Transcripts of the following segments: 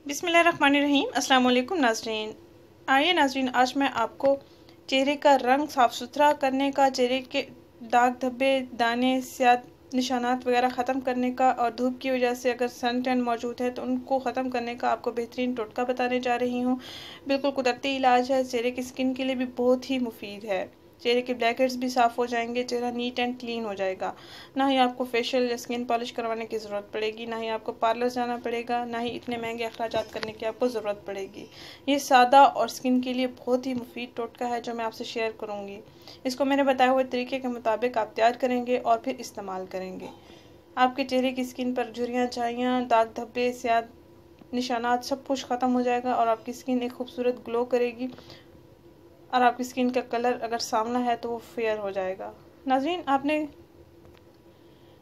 बिस्मिल्लाहिर्रहमानिर्रहीम। अस्सलाम वालेकुम नाज़रीन। आइए नाज़रीन, आज मैं आपको चेहरे का रंग साफ़ सुथरा करने का, चेहरे के दाग धब्बे, दाने, स्याद निशानात वगैरह ख़त्म करने का और धूप की वजह से अगर सन टैन मौजूद है तो उनको ख़त्म करने का आपको बेहतरीन टोटका बताने जा रही हूँ। बिल्कुल कुदरती इलाज है, चेहरे की स्किन के लिए भी बहुत ही मुफीद है। चेहरे के ब्लैक हेड्स भी साफ़ हो जाएंगे, चेहरा नीट एंड क्लीन हो जाएगा। ना ही आपको फेशियल या स्किन पॉलिश करवाने की ज़रूरत पड़ेगी, ना ही आपको पार्लर जाना पड़ेगा, ना ही इतने महंगे अखराजात करने की आपको ज़रूरत पड़ेगी। ये सादा और स्किन के लिए बहुत ही मुफीद टोटका है जो मैं आपसे शेयर करूँगी। इसको मैंने बताए हुए तरीके के मुताबिक आप तैयार करेंगे और फिर इस्तेमाल करेंगे। आपके चेहरे की स्किन पर झुर्रियाँ, झाइयाँ, दाग धब्बे, स्याद निशानात सब कुछ ख़त्म हो जाएगा और आपकी स्किन एक खूबसूरत ग्लो करेगी और आपकी स्किन का कलर अगर सामना है तो वो फेयर हो जाएगा। नाज़रीन, आपने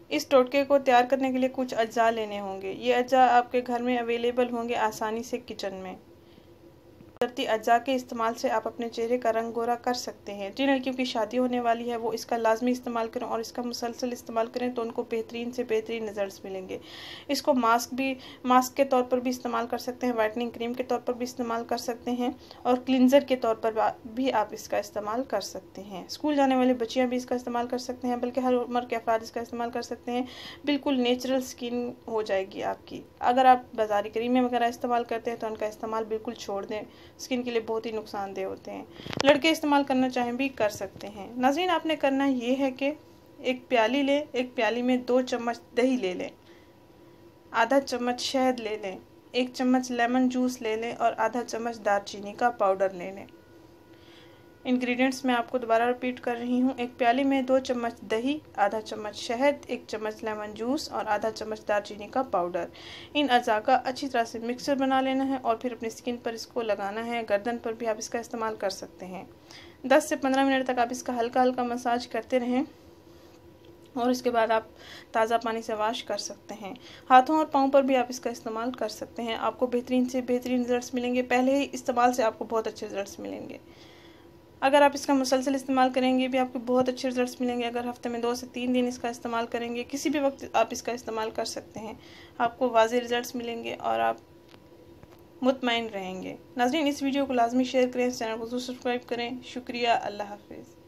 इस टोटके को तैयार करने के लिए कुछ अज्जा लेने होंगे। ये अज्जा आपके घर में अवेलेबल होंगे आसानी से किचन में। कुदरती अज्जा के इस्तेमाल से आप अपने चेहरे का रंग गोरा कर सकते हैं। जिन लड़कियों की शादी होने वाली है वो इसका लाजमी इस्तेमाल करें और इसका मुसलसल इस्तेमाल करें तो उनको बेहतरीन से बेहतरीन रिजल्ट्स मिलेंगे। इसको मास्क के तौर पर भी इस्तेमाल कर सकते हैं, वाइटनिंग क्रीम के तौर पर भी इस्तेमाल कर सकते हैं और क्लिनज़र के तौर पर भी आप इसका इस्तेमाल कर सकते हैं। स्कूल जाने वाली बच्चियाँ भी इसका इस्तेमाल कर सकते हैं, बल्कि हर उम्र के अफराद इसका इस्तेमाल कर सकते हैं। बिल्कुल नेचुरल स्किन हो जाएगी आपकी। अगर आप बाज़ारी क्रीमें वगैरह इस्तेमाल करते हैं तो उनका इस्तेमाल बिल्कुल छोड़ दें, स्किन के लिए बहुत ही नुकसानदेह होते हैं। लड़के इस्तेमाल करना चाहें भी कर सकते हैं। नाज़रीन, आपने करना ये है कि एक प्याली लें, एक प्याली में 2 चम्मच दही ले लें, आधा चम्मच शहद ले लें, 1 चम्मच लेमन जूस ले लें और आधा चम्मच दालचीनी का पाउडर ले लें। इंग्रेडिएंट्स मैं आपको दोबारा रिपीट कर रही हूँ। एक प्याली में 2 चम्मच दही, आधा चम्मच शहद, 1 चम्मच लेमन जूस और आधा चम्मच दालचीनी का पाउडर। इन अज़ा का अच्छी तरह से मिक्सचर बना लेना है और फिर अपनी स्किन पर इसको लगाना है। गर्दन पर भी आप इसका इस्तेमाल कर सकते हैं। 10 से 15 मिनट तक आप इसका हल्का हल्का मसाज करते रहें और इसके बाद आप ताज़ा पानी से वॉश कर सकते हैं। हाथों और पाँव पर भी आप इसका इस्तेमाल कर सकते हैं। आपको बेहतरीन से बेहतरीन रिजल्ट्स मिलेंगे। पहले ही इस्तेमाल से आपको बहुत अच्छे रिजल्ट्स मिलेंगे। अगर आप इसका मुसलसल इस्तेमाल करेंगे भी आपको बहुत अच्छे रिजल्ट्स मिलेंगे। अगर हफ्ते में 2 से 3 दिन इसका इस्तेमाल करेंगे, किसी भी वक्त आप इसका इस्तेमाल कर सकते हैं, आपको वाज़े रिजल्ट्स मिलेंगे और आप मुतमईन रहेंगे। नाज़रीन, इस वीडियो को लाजमी शेयर करें, चैनल को सब्सक्राइब करें। शुक्रिया। अल्लाह हाफिज़।